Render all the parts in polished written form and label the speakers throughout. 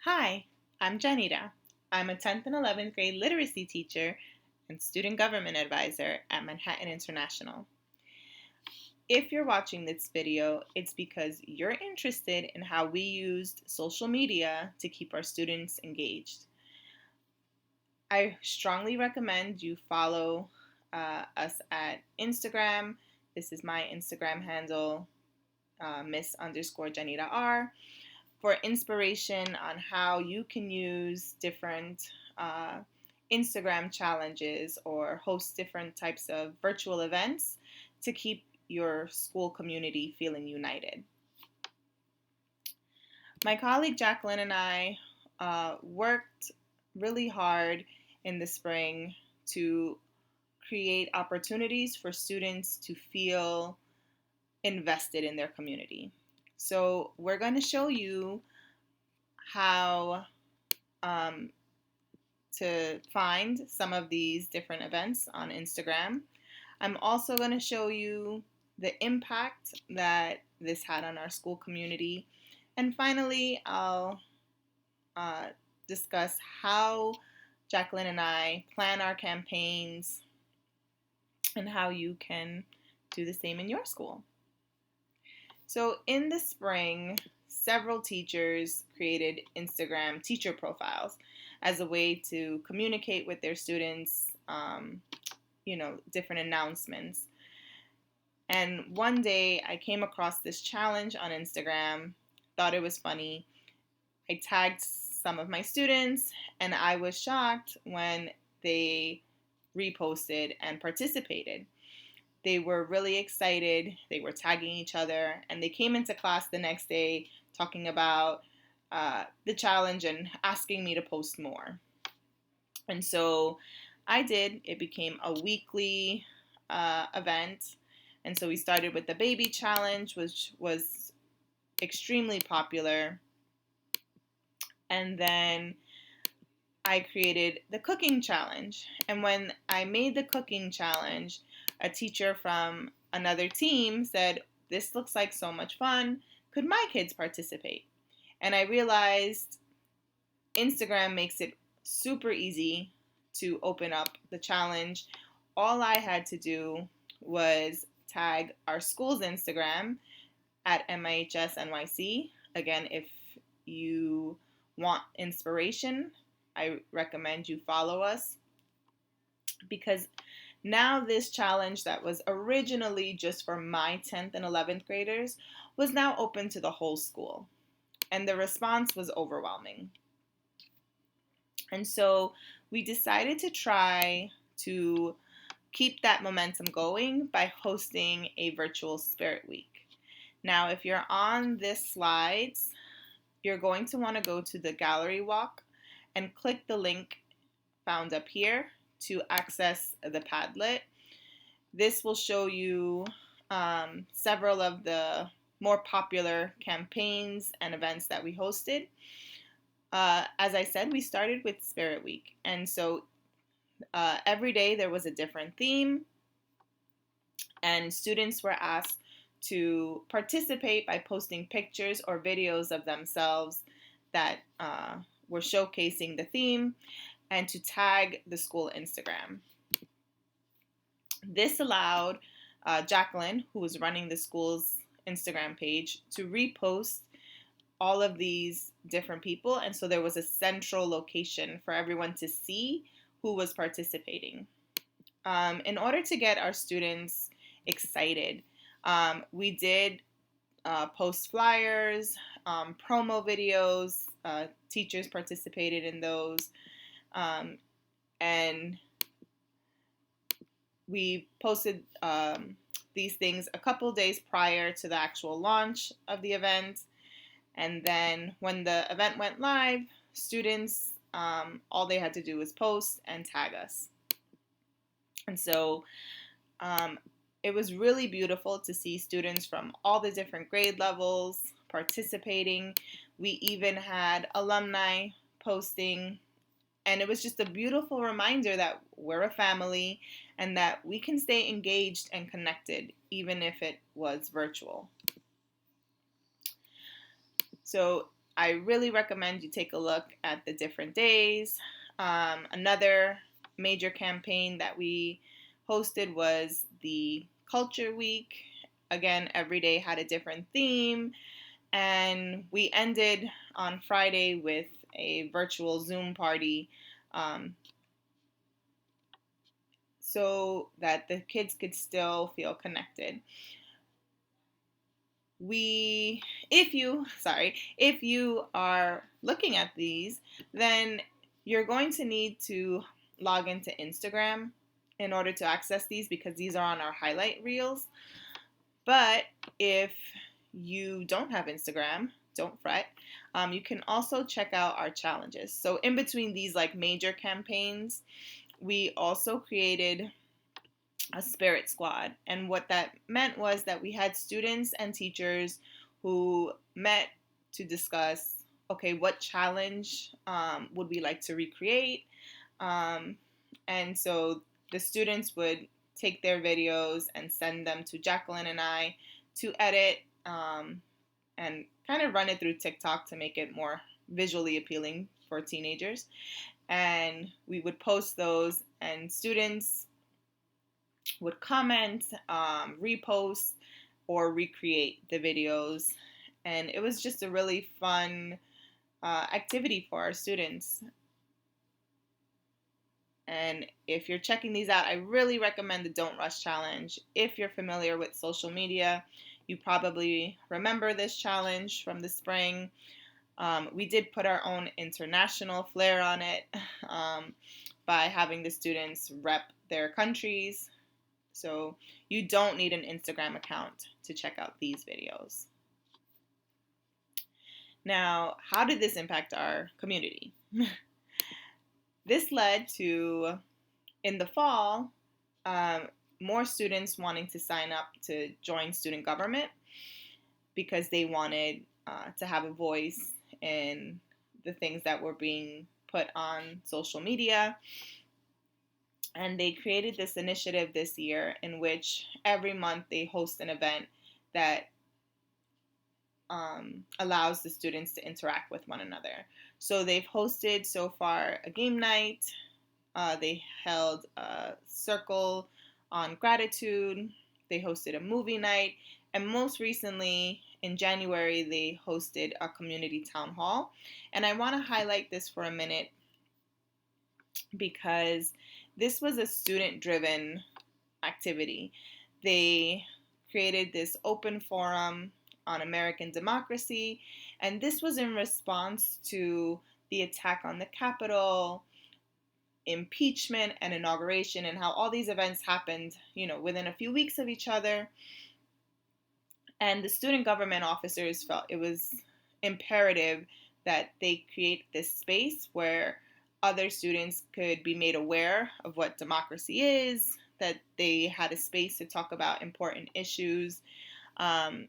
Speaker 1: Hi, I'm Janita. I'm a 10th and 11th grade literacy teacher and student government advisor at Manhattan International. If you're watching this video, it's because you're interested in how we used social media to keep our students engaged. I strongly recommend you follow us at Instagram. This is my Instagram handle, Miss_Janita R, for inspiration on how you can use different Instagram challenges or host different types of virtual events to keep your school community feeling united. My colleague Jacqueline and I worked really hard in the spring to create opportunities for students to feel invested in their community. So we're going to show you how to find some of these different events on Instagram. I'm also going to show you the impact that this had on our school community. And finally, I'll discuss how Jacqueline and I plan our campaigns and how you can do the same in your school. So in the spring, several teachers created Instagram teacher profiles as a way to communicate with their students, different announcements. And one day I came across this challenge on Instagram, thought it was funny. I tagged some of my students, and I was shocked when they reposted and participated. They were really excited. They were tagging each other, and they came into class the next day talking about the challenge and asking me to post more. And so I did. It became a weekly event. And so we started with the baby challenge, which was extremely popular. And then I created the cooking challenge. And when I made the cooking challenge, a teacher from another team said, "This looks like so much fun. Could my kids participate?" And I realized Instagram makes it super easy to open up the challenge. All I had to do was tag our school's Instagram at MIHS NYC. Again, if you want inspiration, I recommend you follow us, because now this challenge that was originally just for my 10th and 11th graders was now open to the whole school. And the response was overwhelming. And so we decided to try to keep that momentum going by hosting a virtual Spirit Week. Now, if you're on this slides, you're going to want to go to the gallery walk and click the link found up here to access the Padlet. This will show you several of the more popular campaigns and events that we hosted. As I said, we started with Spirit Week, and so every day there was a different theme, and students were asked to participate by posting pictures or videos of themselves that were showcasing the theme, and to tag the school Instagram. This allowed Jacqueline, who was running the school's Instagram page, to repost all of these different people, and so there was a central location for everyone to see who was participating. In order to get our students excited, we did post flyers, promo videos. Teachers participated in those, and we posted these things a couple days prior to the actual launch of the event. And then when the event went live, students, all they had to do was post and tag us. And so it was really beautiful to see students from all the different grade levels participating. We even had alumni posting, and it was just a beautiful reminder that we're a family and that we can stay engaged and connected even if it was virtual. So I really recommend you take a look at the different days. Another major campaign that we hosted was the Culture Week. Again, every day had a different theme, and we ended on Friday with a virtual Zoom party, um, so that the kids could still feel connected. If you are looking at these, then you're going to need to log into Instagram in order to access these, because these are on our highlight reels. But if you don't have Instagram, don't fret. You can also check out our challenges. So in between these like major campaigns, we also created a spirit squad. And what that meant was that we had students and teachers who met to discuss, okay, what challenge would we like to recreate? Um, and so the students would take their videos and send them to Jacqueline and I to edit, and kind of run it through TikTok to make it more visually appealing for teenagers. And we would post those, and students would comment, repost, or recreate the videos. And it was just a really fun activity for our students. And if you're checking these out, I really recommend the Don't Rush Challenge. If you're familiar with social media, you probably remember this challenge from the spring. We did put our own international flair on it, by having the students rep their countries. So you don't need an Instagram account to check out these videos. Now, how did this impact our community? This led to, in the fall, um, more students wanting to sign up to join student government, because they wanted to have a voice in the things that were being put on social media. And they created this initiative this year in which every month they host an event that allows the students to interact with one another. So they've hosted so far a game night, they held a circle on gratitude, they hosted a movie night, and most recently in January they hosted a community town hall. And I want to highlight this for a minute because this was a student-driven activity. They created this open forum on American democracy, and this was in response to the attack on the Capitol, impeachment, and inauguration, and how all these events happened, within a few weeks of each other. And the student government officers felt it was imperative that they create this space where other students could be made aware of what democracy is, that they had a space to talk about important issues. And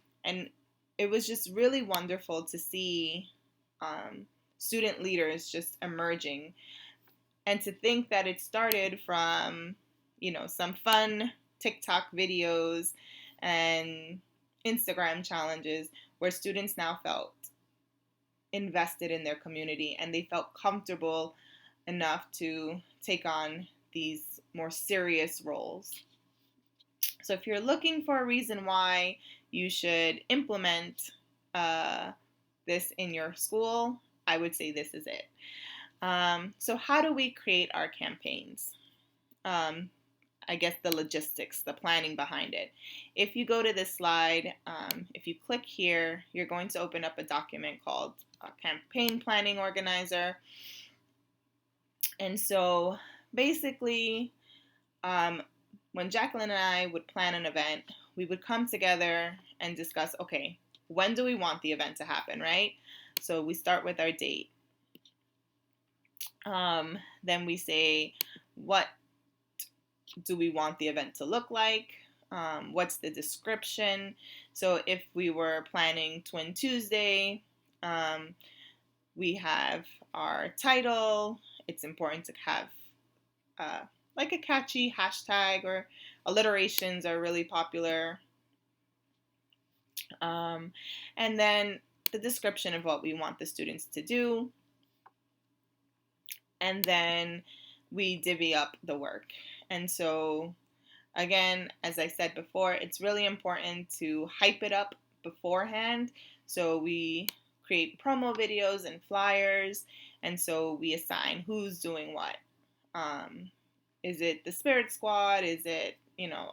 Speaker 1: it was just really wonderful to see student leaders just emerging. And to think that it started from, some fun TikTok videos and Instagram challenges where students now felt invested in their community and they felt comfortable enough to take on these more serious roles. So if you're looking for a reason why you should implement this in your school, I would say this is it. So how do we create our campaigns? I guess the logistics, the planning behind it. If you go to this slide, if you click here, you're going to open up a document called Campaign Planning Organizer. And so basically, when Jacqueline and I would plan an event, we would come together and discuss, okay, when do we want the event to happen, right? So we start with our date. Then we say, what do we want the event to look like? What's the description? So if we were planning Twin Tuesday, we have our title. It's important to have like a catchy hashtag, or alliterations are really popular. And then the description of what we want the students to do, and then we divvy up the work. And so, again, as I said before, it's really important to hype it up beforehand. So we create promo videos and flyers, and so we assign who's doing what. Is it the Spirit Squad? Is it,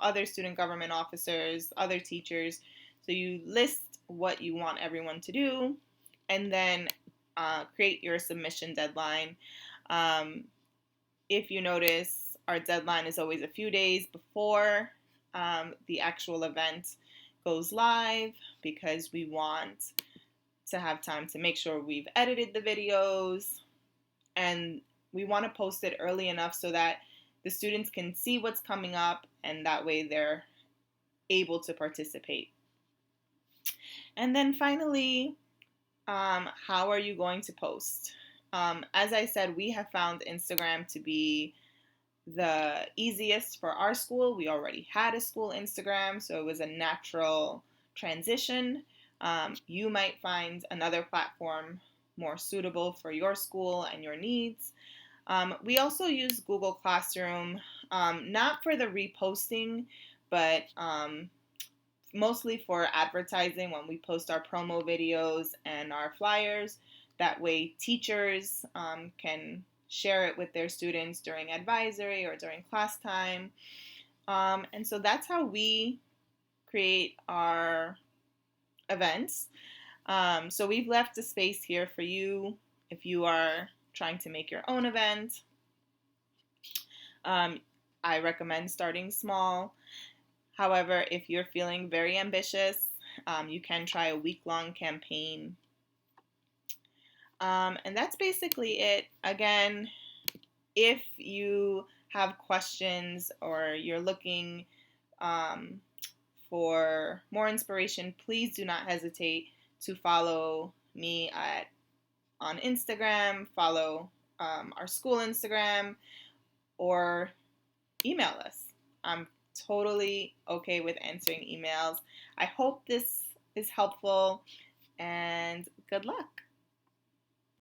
Speaker 1: other student government officers, other teachers? So you list what you want everyone to do, and then create your submission deadline. If you notice, our deadline is always a few days before the actual event goes live, because we want to have time to make sure we've edited the videos, and we want to post it early enough so that the students can see what's coming up, and that way they're able to participate. And then finally, how are you going to post? As I said, we have found Instagram to be the easiest for our school. We already had a school Instagram, so it was a natural transition. You might find another platform more suitable for your school and your needs. We also use Google Classroom, not for the reposting, but mostly for advertising when we post our promo videos and our flyers. That way teachers can share it with their students during advisory or during class time. And so that's how we create our events. So we've left a space here for you if you are trying to make your own event. I recommend starting small. However, if you're feeling very ambitious, you can try a week-long campaign. And that's basically it. Again, if you have questions or you're looking for more inspiration, please do not hesitate to follow me on Instagram, follow our school Instagram, or email us. I'm totally okay with answering emails. I hope this is helpful, and good luck.